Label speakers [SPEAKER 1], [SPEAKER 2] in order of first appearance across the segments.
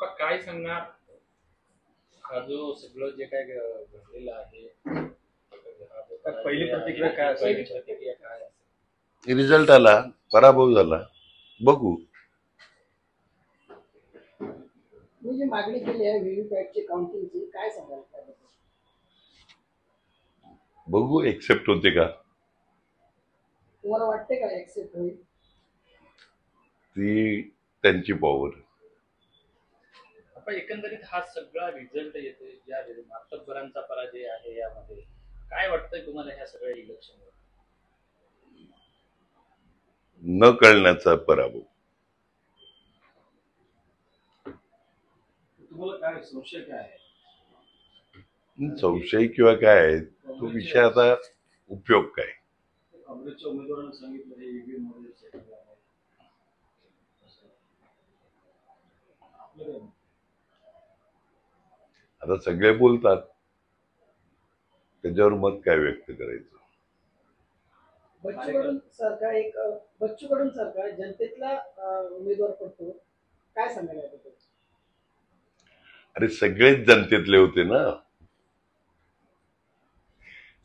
[SPEAKER 1] आपण काय सांगणार हा जो सगळं जे काय घडलेलं आहे
[SPEAKER 2] पहिली प्रतिक्रिया काय
[SPEAKER 1] असेल?
[SPEAKER 3] रिझल्ट आला, पराभव झाला, बघू.
[SPEAKER 4] मी जी मागणी केली आहे व्हीव्हीपॅटची काउंटिंगची काय सांगाल त्याबद्दल?
[SPEAKER 3] बघू एक्सेप्ट होते का,
[SPEAKER 4] तुम्हाला वाटते का ऍक्सेप्ट होईल?
[SPEAKER 3] ती त्यांची पॉवर.
[SPEAKER 1] आपण एकंदरीत हा सगळा रिझल्ट येतोय ज्या मातब्बरांचा पराजय आहे यामध्ये काय वाटतंय तुम्हाला ह्या सगळ्या इलेक्शनवर?
[SPEAKER 3] न कळण्याचा पराभव.
[SPEAKER 2] तुम्हाला काय संशय काय आहे?
[SPEAKER 3] संशय किंवा काय आहे तो विषयाचा उपयोग काय?
[SPEAKER 2] काँग्रेसच्या उमेदवारांनी सांगितलं ईव्हीएम मध्ये सेटिंग आहे.
[SPEAKER 3] आता सगळे बोलतात, त्याच्यावर मत काय व्यक्त करायचं?
[SPEAKER 4] बच्चू कडून सरकार जनतेतला उमेदवार पडतो, काय सांगायला याबद्दल?
[SPEAKER 3] अरे सगळेच जनतेतले होते ना,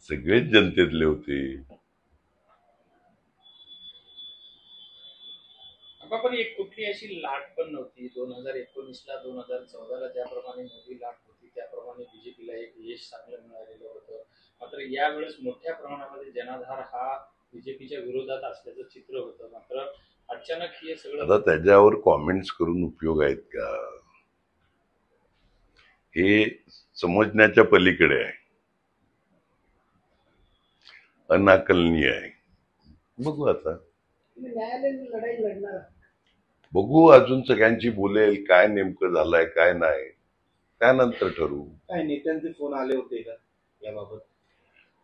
[SPEAKER 3] सगळेच जनतेतले होते.
[SPEAKER 1] पण एक कुठली अशी लाट पण नव्हती 2019ला 2014ला ज्याप्रमाणे मोदी लाट होती त्याप्रमाणे बीजेपीला एक यश चांगलं मिळालेलं होतं. मात्र यावेळेस मोठ्या प्रमाणामध्ये जनाधार हा बीजेपीच्या विरोधात असल्याचं चित्र होतं. मात्र अचानक हे सगळं
[SPEAKER 3] आता त्याच्यावर कॉमेंट्स करून उपयोग आहेत का? हे समजण्याच्या पलीकडे आहे, अनाकलनीय आहे. बघू आता,
[SPEAKER 4] न्यायालयीन लढाई लढणार.
[SPEAKER 3] बघू अजून सगळ्यांची बोलेल काय नेमकं झालंय काय नाही त्यानंतर ठरवू.
[SPEAKER 2] काय नेत्यांचे फोन आले होते का याबाबत?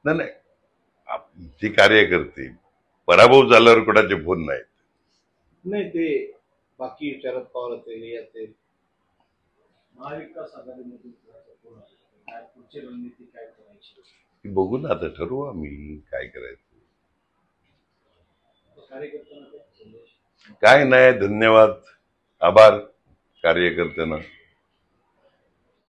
[SPEAKER 3] नाही, ती कार्यकर्ते पराभव झाल्यावर कोणाचे फोन नाहीत.
[SPEAKER 2] नाही, ते बाकी शरद पवार असेल हे असेल महाविकास आघाडीमधून फोन आले, काय पुढची रणनीती काय करायची
[SPEAKER 3] बघू ना, आता ठरवू आम्ही काय करायचं.
[SPEAKER 2] कार्यकर्त्यांना
[SPEAKER 3] काय नाही, धन्यवाद, आभार कार्यकर्त्यांना.